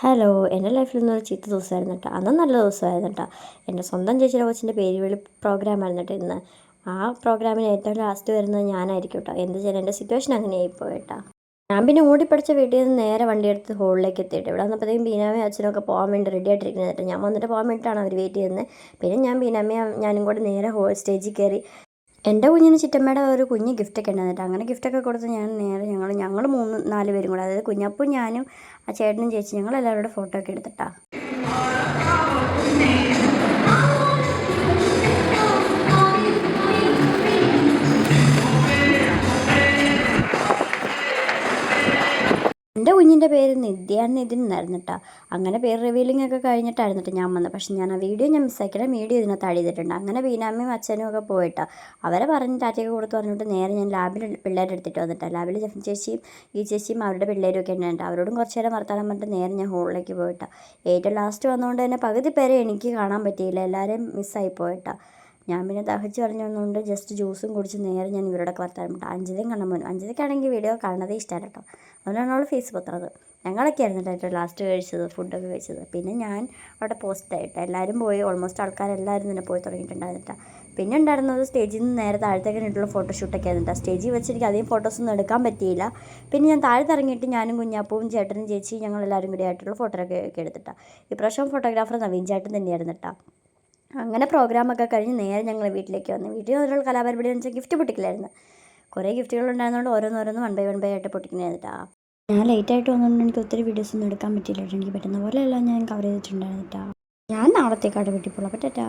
Hello, എൻ്റെ ലൈഫിൽ നിന്നൊരു ചീത്ത ദിവസമായിരുന്നു കേട്ടോ. അന്നും നല്ല ദിവസമായിരുന്നു കേട്ടോ. എൻ്റെ സ്വന്തം ചേച്ചിയുടെ കൊച്ചിൻ്റെ പേര് വിളി പ്രോഗ്രാമായിരുന്നു കേട്ടോ ഇന്ന്. ആ പ്രോഗ്രാമിന് ഏറ്റവും ലാസ്റ്റ് വരുന്നത് ഞാനായിരിക്കും കേട്ടോ. എന്ത് ചെയ്യാൻ, എൻ്റെ സിറ്റുവേഷൻ അങ്ങനെ ആയിപ്പോയി കേട്ടോ. ഞാൻ പിന്നെ ഓടിപ്പടിച്ച വീട്ടിൽ നിന്ന് നേരെ വണ്ടിയെടുത്ത് ഹോളിലേക്ക് എത്തിയിട്ട് ഇവിടെ വന്നപ്പോഴത്തേക്കും ബീനാമയും അച്ഛനൊക്കെ പോകാൻ വേണ്ടി റെഡി ആയിട്ടിരിക്കുന്നത് കേട്ടോ. ഞാൻ വന്നിട്ട് പോകാൻ വേണ്ടിയിട്ടാണ് അവർ വെയിറ്റ് ചെയ്യുന്നത്. പിന്നെ ഞാൻ ബീനാമയും ഞാനും കൂടെ നേരെ സ്റ്റേജിൽ കയറി. എൻ്റെ കുഞ്ഞിന് ചിറ്റമ്മയുടെ ഒരു കുഞ്ഞ് ഗിഫ്റ്റൊക്കെ ഉണ്ടായിരുന്നു. അങ്ങനെ ഗിഫ്റ്റൊക്കെ കൊടുത്ത് ഞാൻ നേരെ ഞങ്ങൾ മൂന്ന് നാല് പേരും കൂടെ, അതായത് കുഞ്ഞപ്പും ഞാനും ആ ചേട്ടനും ചേച്ചി, ഞങ്ങളെല്ലാവരും കൂടെ ഫോട്ടോ ഒക്കെ എടുത്തിട്ടാ. എൻ്റെ കുഞ്ഞിൻ്റെ പേര് നിധിൻ എന്നായിരുന്നു കേട്ടോ. അങ്ങനെ പേര് റിവീലിംഗ് ഒക്കെ കഴിഞ്ഞിട്ടായിരുന്നു കേട്ടോ ഞാൻ വന്നത്. പക്ഷേ ഞാൻ ആ വീഡിയോ മിസ്സാക്കിയിട്ട് വീഡിയോ ഇതിനകത്ത് ആഡ് ചെയ്തിട്ടുണ്ട്. അങ്ങനെ ബീനാമ്മയും അച്ഛനും ഒക്കെ പോയിട്ടോ. അവരെ പറഞ്ഞ് ടാറ്റയൊക്കെ കൊടുത്ത് പറഞ്ഞിട്ട് നേരെ ഞാൻ ലാബിൽ പിള്ളേരെ എടുത്തിട്ട് വന്നിട്ടാണ്. ലാബിൽ ജെഫിൻ ചേച്ചിയും ഈ ചേച്ചിയും അവരുടെ പിള്ളേരും ഒക്കെ ഉണ്ടായിട്ട് അവരോടും കുറച്ച് നേരം വർത്താനം പറഞ്ഞിട്ട് നേരെ ഞാൻ ഹോളിലേക്ക് പോയിട്ടോ. ഏറ്റവും ലാസ്റ്റ് വന്നുകൊണ്ട് തന്നെ പകുതി പേരെ എനിക്ക് കാണാൻ പറ്റിയില്ല, എല്ലാവരെയും മിസ്സായി പോയിട്ടോ. ഞാൻ പിന്നെ ദഹിച്ച് പറഞ്ഞുകൊണ്ട് ജസ്റ്റ് ജ്യൂസും കുടിച്ച് നേരെ ഞാൻ ഇവരോടൊക്കെ വർത്താനം വിട്ടു. അഞ്ജലിയും കണ്ണമ്മനും. അഞ്ജലിക്കാണെങ്കിൽ വീഡിയോ കാണുന്നതേ ഇഷ്ടമല്ല കേട്ടോ. അതുകൊണ്ടാണ് അവൾ ഫേസ് പൊത്തുന്നത്. ഞങ്ങളൊക്കെ ആയിരുന്നു കേട്ടോ ലാസ്റ്റ് കഴിച്ചത്, ഫുഡൊക്കെ കഴിച്ചത്. പിന്നെ ഞാൻ അവിടെ പോസ്റ്റായിട്ട് എല്ലാവരും പോയി, ഓൾമോസ്റ്റ് ആൾക്കാരെല്ലാവരും തന്നെ പോയി തുടങ്ങിയിട്ടുണ്ടായിരുന്നിട്ടാ. പിന്നെ ഉണ്ടായിരുന്നത് സ്റ്റേജിൽ നിന്ന് നേരെ താഴത്തേക്ക് വേണ്ടിയിട്ടുള്ള ഫോട്ടോഷൂട്ടൊക്കെ ആയിരുന്നിട്ടാ. സ്റ്റേജിൽ വെച്ച് എനിക്ക് അധികം ഫോട്ടോസൊന്നും എടുക്കാൻ പറ്റിയില്ല. പിന്നെ ഞാൻ താഴത്ത് ഇറങ്ങിയിട്ട് ഞാനും കുഞ്ഞാപ്പവും ചേട്ടനും ചേച്ചി ഞങ്ങളെല്ലാവരും കൂടി ആയിട്ടുള്ള ഫോട്ടോയൊക്കെ എടുത്തിട്ടാ. ഇപ്രാവശ്യം ഫോട്ടോഗ്രാഫർ നവീൻ ചേട്ടൻ തന്നെയായിരുന്നു കേട്ടോ. അങ്ങനെ പ്രോഗ്രാമൊക്കെ കഴിഞ്ഞ് നേരെ ഞങ്ങൾ വീട്ടിലേക്ക് വന്നു. വീട്ടിൽ വന്നിട്ടുള്ള കലാപരിപാടി എന്ന് വെച്ചാൽ ഗിഫ്റ്റ് പൊട്ടിക്കലായിരുന്നു. കുറേ ഗിഫ്റ്റുകൾ ഉണ്ടായിരുന്നതുകൊണ്ട് ഓരോന്നോരോന്ന് വൺ ബൈ ആയിട്ട് പൊട്ടിക്കണേന്നിട്ടാ. ഞാൻ ലേറ്റായിട്ട് വന്നതുകൊണ്ട് എനിക്ക് ഒത്തിരി വീഡിയോസൊന്നും എടുക്കാൻ പറ്റിയില്ല. എനിക്ക് പറ്റുന്ന പോലെയല്ല ഞാൻ കവർ ചെയ്തിട്ടുണ്ടായിരുന്നിട്ടാ. ഞാൻ നാളത്തേക്കാട് വീട്ടിൽ പോകാം. പറ്റാ.